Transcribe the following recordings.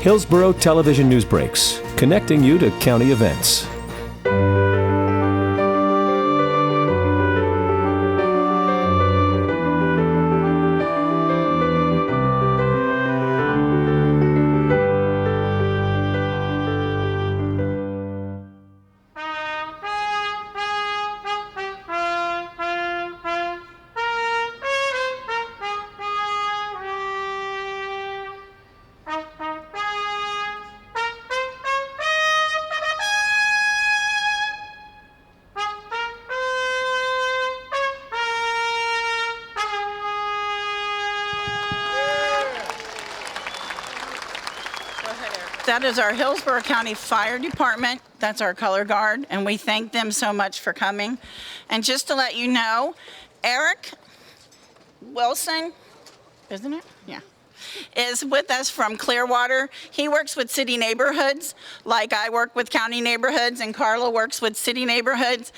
Hillsborough Television News Breaks, connecting you to county events. That is our Hillsborough County Fire Department. That's our color guard, and we thank them so much for coming. And just to let you know, Eric Wilson, isn't it? Yeah, is with us from Clearwater. He works with city neighborhoods, like I work with county neighborhoods, and Carla works with city neighborhoods.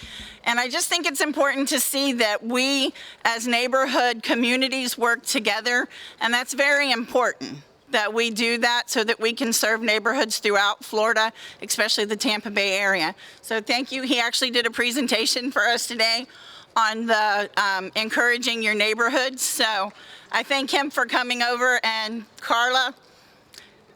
And I just think it's important to see that we, as neighborhood communities, work together, and that's very important, that we do that so that we can serve neighborhoods throughout Florida, especially the Tampa Bay area. So thank you. He actually did a presentation for us today on the encouraging your neighborhoods. So I thank him for coming over. And Carla,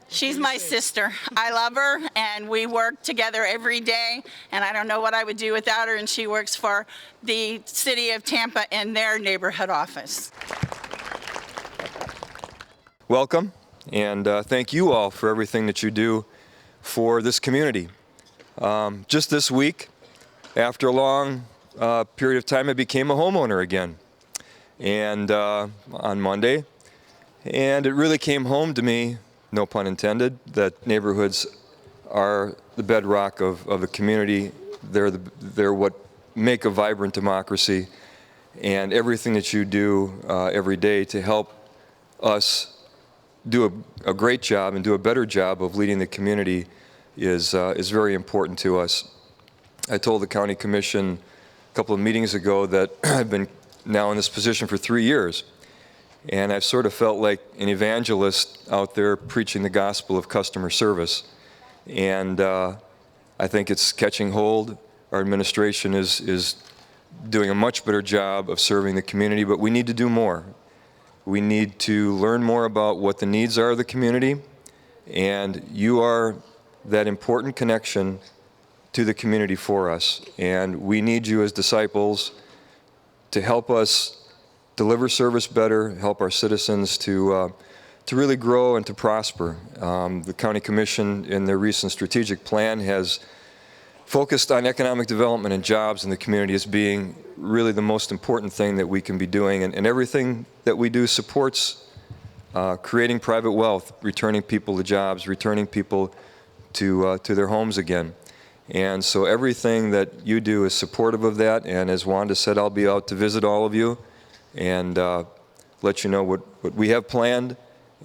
she's my sister. I love her, and we work together every day, and I don't know what I would do without her, and she works for the city of Tampa in their neighborhood office. Welcome. And thank you all for everything that you do for this community. Just this week, after a long period of time, I became a homeowner again, and on Monday. And it really came home to me, no pun intended, that neighborhoods are the bedrock of a community. They're what make a vibrant democracy, and everything that you do every day to help us do a great job and do a better job of leading the community is very important to us. I told the County Commission a couple of meetings ago that I've been now in this position for 3 years, and I've sort of felt like an evangelist out there preaching the gospel of customer service. And I think it's catching hold. Our administration is doing a much better job of serving the community, but we need to do more. We need to learn more about what the needs are of the community, and you are that important connection to the community for us. And we need you as disciples to help us deliver service better, help our citizens to really grow and to prosper. The County Commission in their recent strategic plan has focused on economic development and jobs in the community as being really the most important thing that we can be doing, and everything that we do supports creating private wealth, returning people to jobs, returning people to their homes again. And so everything that you do is supportive of that, and as Wanda said, I'll be out to visit all of you and let you know what we have planned,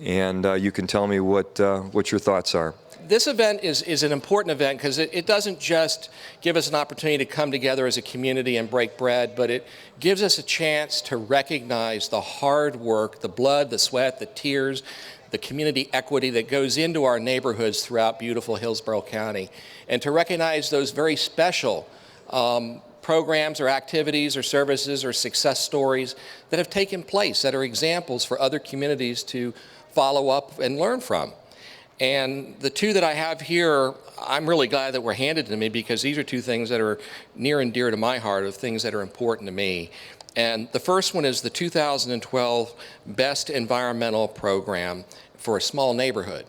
and you can tell me what your thoughts are. This event is an important event because it doesn't just give us an opportunity to come together as a community and break bread, but it gives us a chance to recognize the hard work, the blood, the sweat, the tears, the community equity that goes into our neighborhoods throughout beautiful Hillsborough County, and to recognize those very special programs or activities or services or success stories that have taken place, that are examples for other communities to follow up and learn from. And the two that I have here, I'm really glad that were handed to me, because these are two things that are near and dear to my heart, of things that are important to me. And the first one is the 2012 Best Environmental Program for a Small Neighborhood.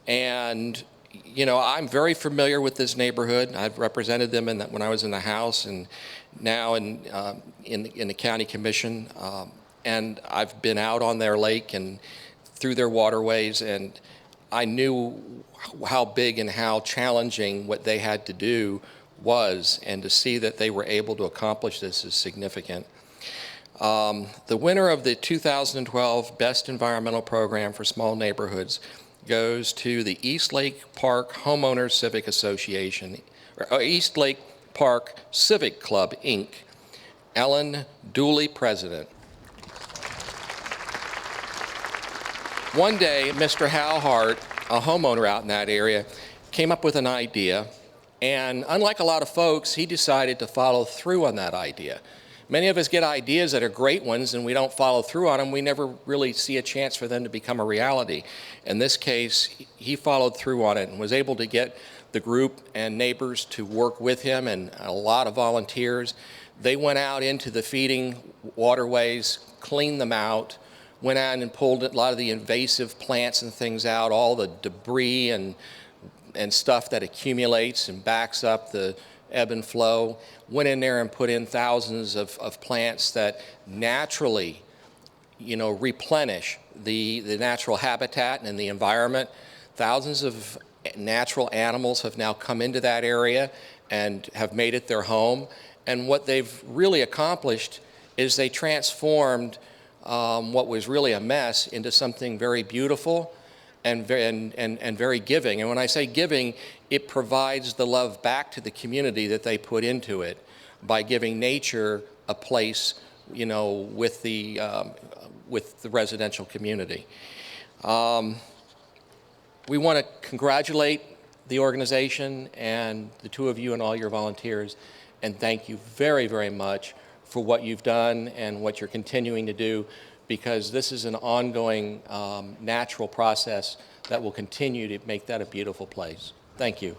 And you know, I'm very familiar with this neighborhood. I've represented them when I was in the House, and now in the County Commission. And I've been out on their lake and through their waterways, and I knew how big and how challenging what they had to do was, and to see that they were able to accomplish this is significant. The winner of the 2012 Best Environmental Program for Small Neighborhoods goes to the East Lake Park Homeowners Civic Association, or East Lake Park Civic Club, Inc. Ellen Dooley, President. One day, Mr. Hal Hart, a homeowner out in that area, came up with an idea, and unlike a lot of folks, he decided to follow through on that idea. Many of us get ideas that are great ones and we don't follow through on them. We never really see a chance for them to become a reality. In this case, he followed through on it and was able to get the group and neighbors to work with him and a lot of volunteers. They went out into the feeding waterways, cleaned them out, went out and pulled a lot of the invasive plants and things out, all the debris and stuff that accumulates and backs up the ebb and flow, went in there and put in thousands of plants that naturally, replenish the natural habitat and the environment. Thousands of natural animals have now come into that area and have made it their home. And what they've really accomplished is they transformed what was really a mess into something very beautiful and very giving. And when I say giving, it provides the love back to the community that they put into it by giving nature a place, with the residential community. We want to congratulate the organization and the two of you and all your volunteers, and thank you very, very much for what you've done and what you're continuing to do, because this is an ongoing natural process that will continue to make that a beautiful place. Thank you.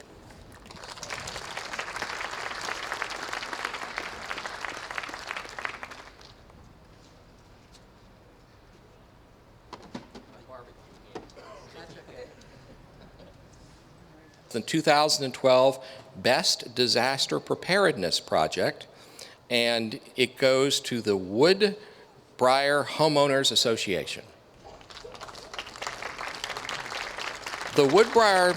The 2012 Best Disaster Preparedness Project, and it goes to the Woodbriar Homeowners Association. The Woodbriar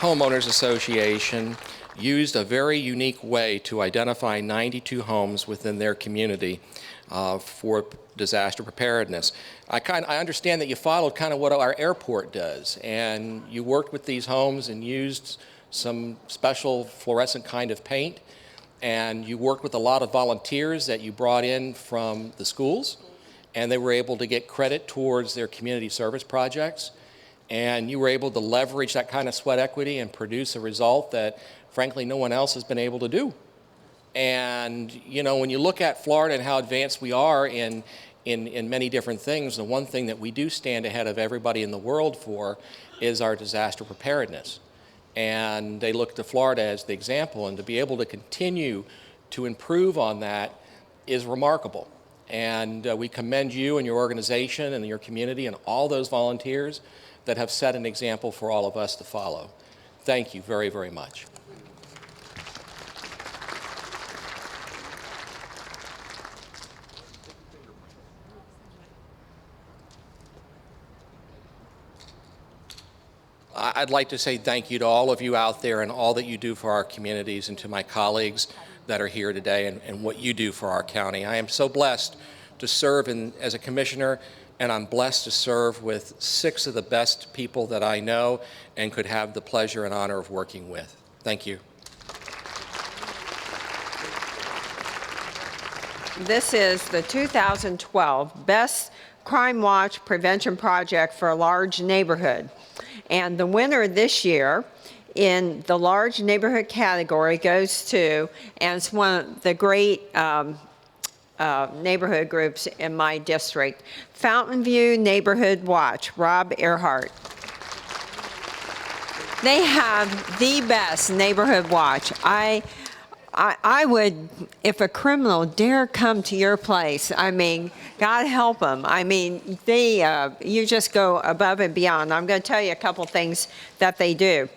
Homeowners Association used a very unique way to identify 92 homes within their community for disaster preparedness. I understand that you followed kind of what our airport does, and you worked with these homes and used some special fluorescent kind of paint, and you worked with a lot of volunteers that you brought in from the schools, and they were able to get credit towards their community service projects, and you were able to leverage that kind of sweat equity and produce a result that frankly no one else has been able to do. And when you look at Florida and how advanced we are in many different things, the one thing that we do stand ahead of everybody in the world for is our disaster preparedness. And they look to Florida as the example, and to be able to continue to improve on that is remarkable. And we commend you and your organization and your community and all those volunteers that have set an example for all of us to follow. Thank you very, very much. I'd like to say thank you to all of you out there and all that you do for our communities, and to my colleagues that are here today and what you do for our county. I am so blessed to serve as a commissioner, and I'm blessed to serve with 6 of the best people that I know and could have the pleasure and honor of working with. Thank you. This is the 2012 Best Crime Watch Prevention Project for a Large Neighborhood. And the winner this year in the large neighborhood category goes to, and it's one of the great neighborhood groups in my district, Fountain View Neighborhood Watch, Rob Earhart. They have the best neighborhood watch. I would, if a criminal dare come to your place, I mean, God help them. I mean, you just go above and beyond. I'm going to tell you a couple things that they do.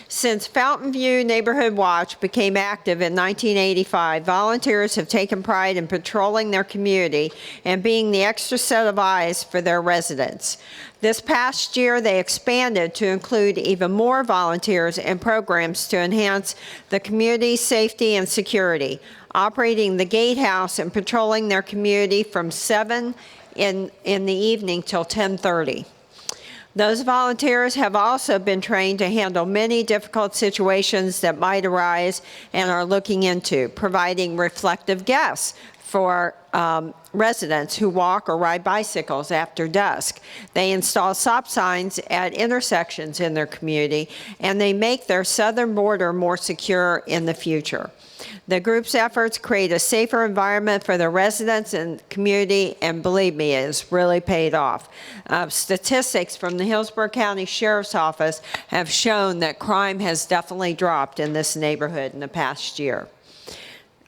Since Fountain View Neighborhood Watch became active in 1985, volunteers have taken pride in patrolling their community and being the extra set of eyes for their residents. This past year, they expanded to include even more volunteers and programs to enhance the community's safety and security, operating the gatehouse and patrolling their community from 7 in the evening till 10:30. Those volunteers have also been trained to handle many difficult situations that might arise and are looking into, providing reflective guests, for residents who walk or ride bicycles after dusk. They install stop signs at intersections in their community, and they make their southern border more secure in the future. The group's efforts create a safer environment for the residents and community, and believe me, it has really paid off. Statistics from the Hillsborough County Sheriff's Office have shown that crime has definitely dropped in this neighborhood in the past year.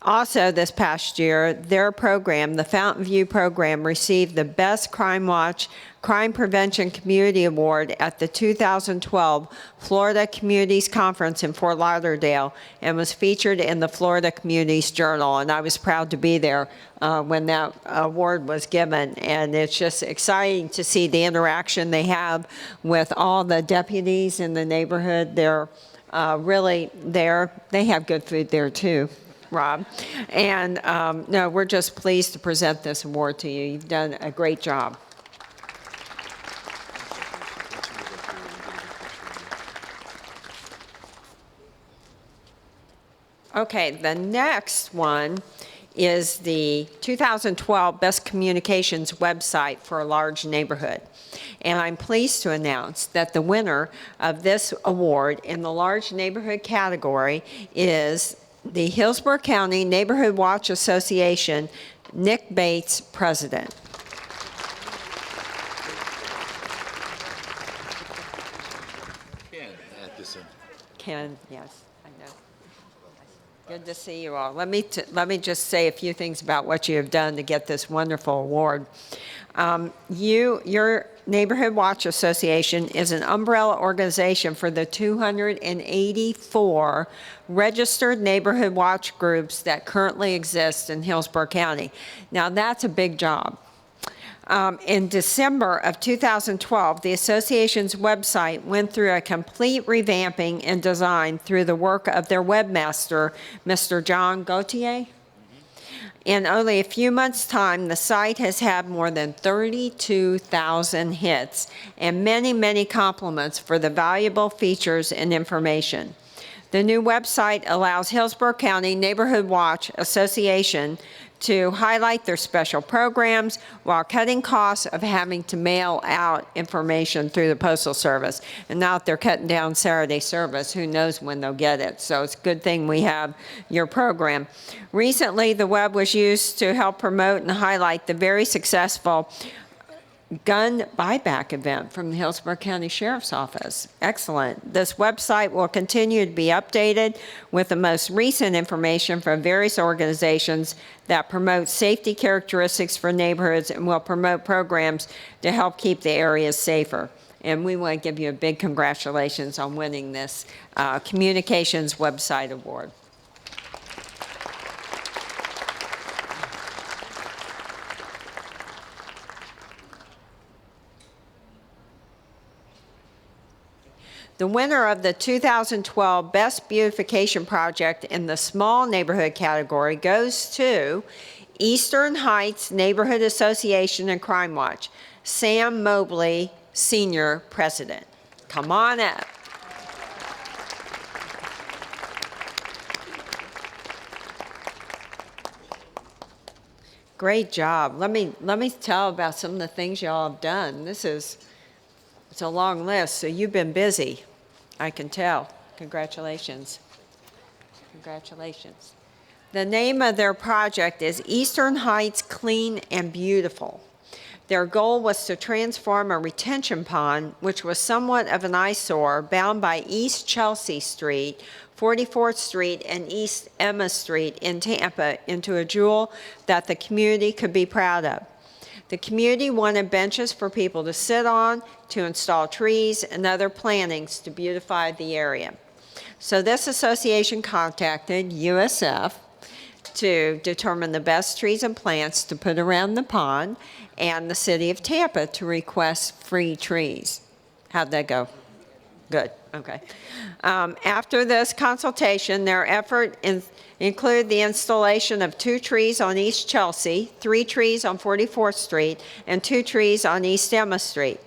Also, this past year, their program, the Fountain View program, received the Best Crime Watch Crime Prevention Community Award at the 2012 Florida Communities Conference in Fort Lauderdale and was featured in the Florida Communities Journal. And I was proud to be there when that award was given. And it's just exciting to see the interaction they have with all the deputies in the neighborhood. They're really there. They have good food there, too. Rob. And no, we're just pleased to present this award to you. You've done a great job. Okay, the next one is the 2012 Best Communications website for a large neighborhood. And I'm pleased to announce that the winner of this award in the large neighborhood category is the Hillsborough County Neighborhood Watch Association, Nick Bates, President. Ken Atkinson. Ken, yes, I know. Good to see you all. Let me just say a few things about what you have done to get this wonderful award. Your Neighborhood Watch Association is an umbrella organization for the 284 registered neighborhood watch groups that currently exist in Hillsborough County. Now, that's a big job. In December of 2012, the association's website went through a complete revamping and design through the work of their webmaster, Mr. John Gauthier. In only a few months' time, the site has had more than 32,000 hits and many, many compliments for the valuable features and information. The new website allows Hillsborough County Neighborhood Watch Association to highlight their special programs while cutting costs of having to mail out information through the Postal Service. And now that they're cutting down Saturday service, who knows when they'll get it. So it's a good thing we have your program. Recently, the web was used to help promote and highlight the very successful gun buyback event from the Hillsborough County Sheriff's Office. Excellent. This website will continue to be updated with the most recent information from various organizations that promote safety characteristics for neighborhoods and will promote programs to help keep the areas safer. And we want to give you a big congratulations on winning this Communications Website Award. The winner of the 2012 Best Beautification Project in the Small Neighborhood category goes to Eastern Heights Neighborhood Association and Crime Watch, Sam Mobley, Senior President. Come on up. Great job. Let me tell about some of the things y'all have done. It's a long list, so you've been busy. I can tell. Congratulations. Congratulations. The name of their project is Eastern Heights Clean and Beautiful. Their goal was to transform a retention pond, which was somewhat of an eyesore, bound by East Chelsea Street, 44th Street, and East Emma Street in Tampa, into a jewel that the community could be proud of. The community wanted benches for people to sit on, to install trees and other plantings to beautify the area. So this association contacted USF to determine the best trees and plants to put around the pond, and the city of Tampa to request free trees. How'd that go? Good, okay. After this consultation, their effort include the installation of 2 trees on East Chelsea, 3 trees on 44th Street, and 2 trees on East Emma Street.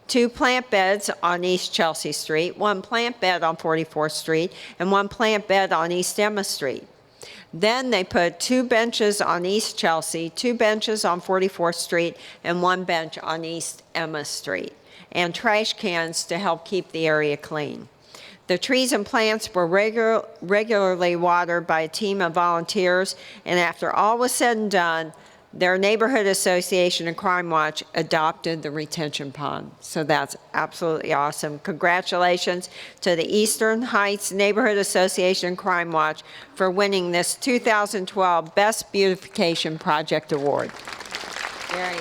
2 plant beds on East Chelsea Street, 1 plant bed on 44th Street, and 1 plant bed on East Emma Street. Then they put 2 benches on East Chelsea, 2 benches on 44th Street, and 1 bench on East Emma Street, and trash cans to help keep the area clean. The trees and plants were regularly watered by a team of volunteers, and after all was said and done, their neighborhood association and Crime Watch adopted the retention pond. So that's absolutely awesome. Congratulations to the Eastern Heights Neighborhood Association and Crime Watch for winning this 2012 Best Beautification Project Award. Very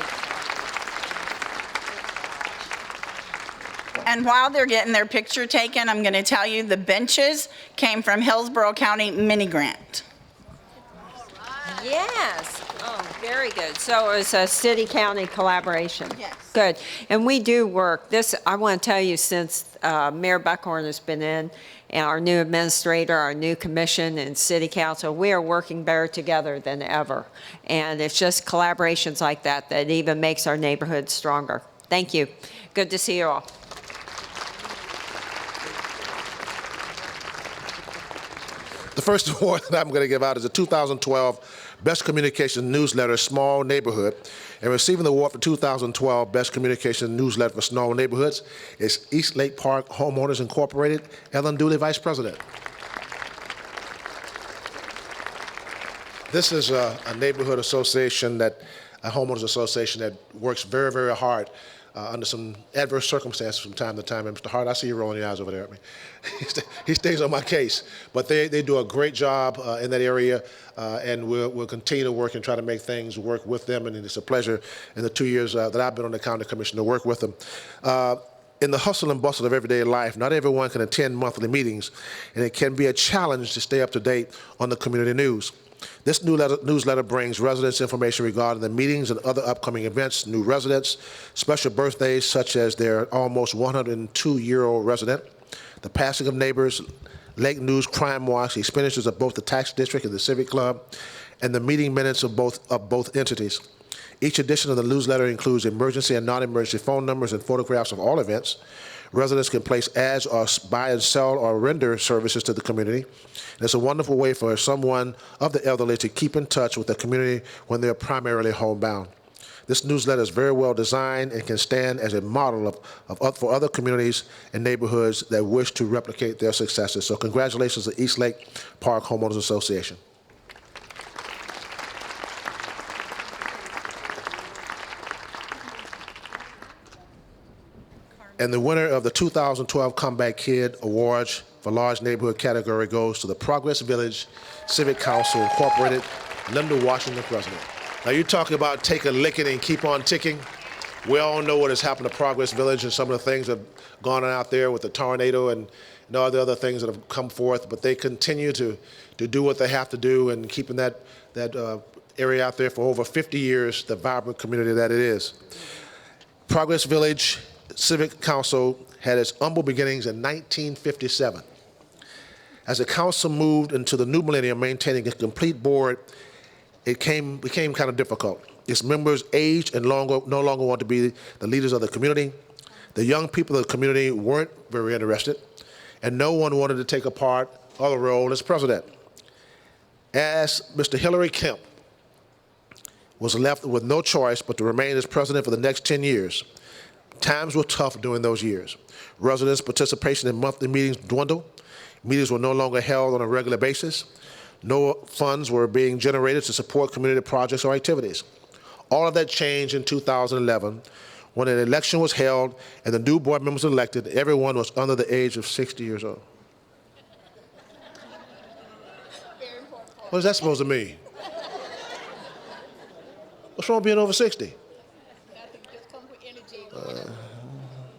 And while they're getting their picture taken, I'm going to tell you the benches came from Hillsborough County mini grant. Yes. Oh, very good. So it was a city-county collaboration. Yes. Good. And we do work. This, I want to tell you, since Mayor Buckhorn has been in, and our new administrator, our new commission, and city council, we are working better together than ever. And it's just collaborations like that that even makes our neighborhood stronger. Thank you. Good to see you all. The first award that I'm going to give out is the 2012 Best Communication Newsletter, Small Neighborhood. And receiving the award for 2012 Best Communication Newsletter for Small Neighborhoods is East Lake Park Homeowners Incorporated. Ellen Dooley, Vice President. This is a neighborhood association, a homeowners association that works very, very hard under some adverse circumstances from time to time. And Mr. Hart, I see you rolling your eyes over there at me. He stays on my case. But they do a great job in that area, and we'll continue to work and try to make things work with them. And it's a pleasure in the 2 years that I've been on the county commission to work with them. In the hustle and bustle of everyday life, not everyone can attend monthly meetings, and it can be a challenge to stay up to date on the community news. This newsletter brings residents information regarding the meetings and other upcoming events, new residents, special birthdays such as their almost 102-year-old resident, the passing of neighbors, Lake News, Crime Watch, the expenditures of both the tax district and the civic club, and the meeting minutes of both entities. Each edition of the newsletter includes emergency and non-emergency phone numbers and photographs of all events. Residents can place ads or buy and sell or render services to the community. And it's a wonderful way for someone of the elderly to keep in touch with the community when they're primarily homebound. This newsletter is very well designed and can stand as a model for other communities and neighborhoods that wish to replicate their successes. So congratulations to East Lake Park Homeowners Association. And the winner of the 2012 Comeback Kid Awards for Large Neighborhood category goes to the Progress Village Civic Council Incorporated, Linda Washington, President. Now you talk about take a licking and keep on ticking. We all know what has happened to Progress Village and some of the things that have gone on out there with the tornado and all the other things that have come forth, but they continue to do what they have to do and keeping that area out there for over 50 years, the vibrant community that it is. Progress Village Civic Council had its humble beginnings in 1957. As the council moved into the new millennium, maintaining a complete board, it became kind of difficult. Its members aged and no longer wanted to be the leaders of the community. The young people of the community weren't very interested, and no one wanted to take a part or the role as president. As Mr. Hillary Kemp was left with no choice but to remain as president for the next 10 years, times were tough during those years. Residents' participation in monthly meetings dwindled. Meetings were no longer held on a regular basis. No funds were being generated to support community projects or activities. All of that changed in 2011 when an election was held and the new board members elected. Everyone was under the age of 60 years old. What is that supposed to mean? What's wrong with being over 60?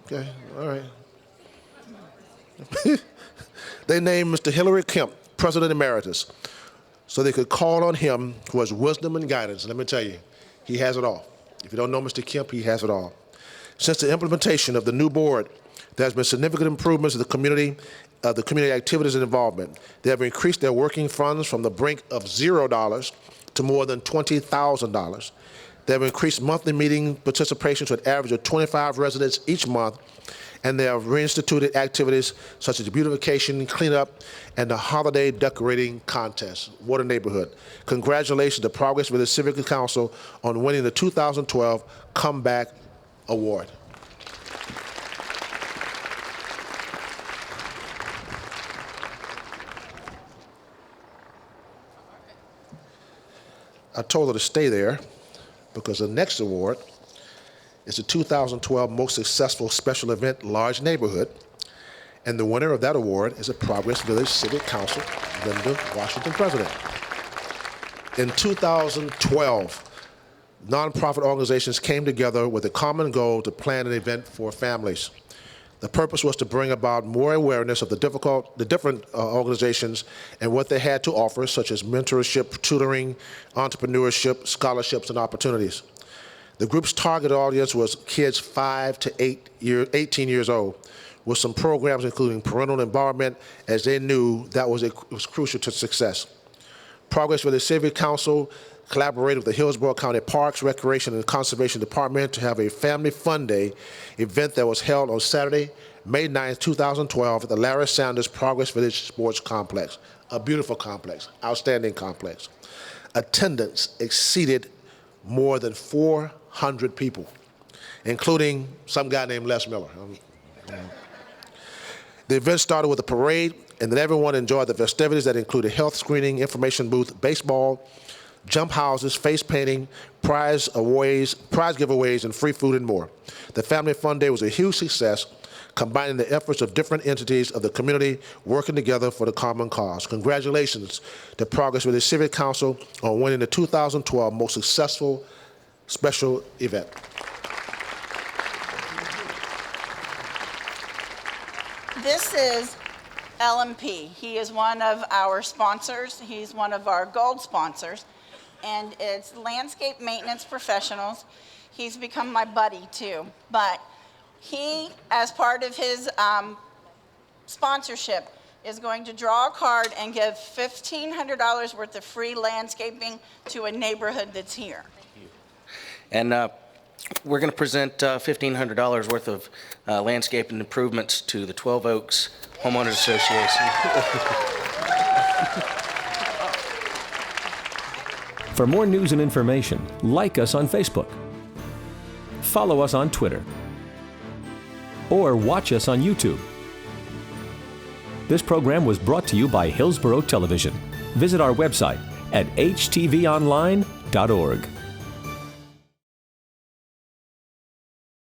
Okay, all right. They named Mr. Hillary Kemp President Emeritus so they could call on him for his wisdom and guidance. Let me tell you, he has it all. If you don't know Mr. Kemp, he has it all. Since the implementation of the new board, there has been significant improvements in the community activities and involvement. They have increased their working funds from the brink of $0 to more than $20,000. They have increased monthly meeting participation to an average of 25 residents each month, and they have reinstituted activities such as the beautification, cleanup, and the holiday decorating contest. What a neighborhood. Congratulations to Progress Village Civic Council on winning the 2012 Comeback Award. I told her to stay there because the next award is the 2012 Most Successful Special Event Large Neighborhood, and the winner of that award is a Progress Village Civic Council, Linda Washington President. In 2012, nonprofit organizations came together with a common goal to plan an event for families. The purpose was to bring about more awareness of the different organizations and what they had to offer, such as mentorship, tutoring, entrepreneurship, scholarships, and opportunities. The group's target audience was kids 5 to 18 years old, with some programs including parental involvement, as they knew that was crucial to success. Progress Village Civic Council collaborated with the Hillsborough County Parks, Recreation, and Conservation Department to have a Family Fun Day event that was held on Saturday, May 9, 2012 at the Larry Sanders Progress Village Sports Complex. A beautiful complex, outstanding complex. Attendance exceeded more than 400 people, including some guy named Les Miller. The event started with a parade, and then everyone enjoyed the festivities that included health screening, information booth, baseball, jump houses, face painting, prize giveaways, and free food and more. The Family Fun Day was a huge success, combining the efforts of different entities of the community working together for the common cause. Congratulations to Progress Village Civic Council on winning the 2012 Most Successful Special Event. This is LMP. He is one of our sponsors. He's one of our gold sponsors, and it's Landscape Maintenance Professionals. He's become my buddy too, but he, as part of his sponsorship, is going to draw a card and give $1,500 worth of free landscaping to a neighborhood that's here. And we're going to present $1,500 worth of landscaping improvements to the 12 Oaks Homeowners Association. For more news and information, like us on Facebook, follow us on Twitter, or watch us on YouTube. This program was brought to you by Hillsborough Television. Visit our website at htvonline.org.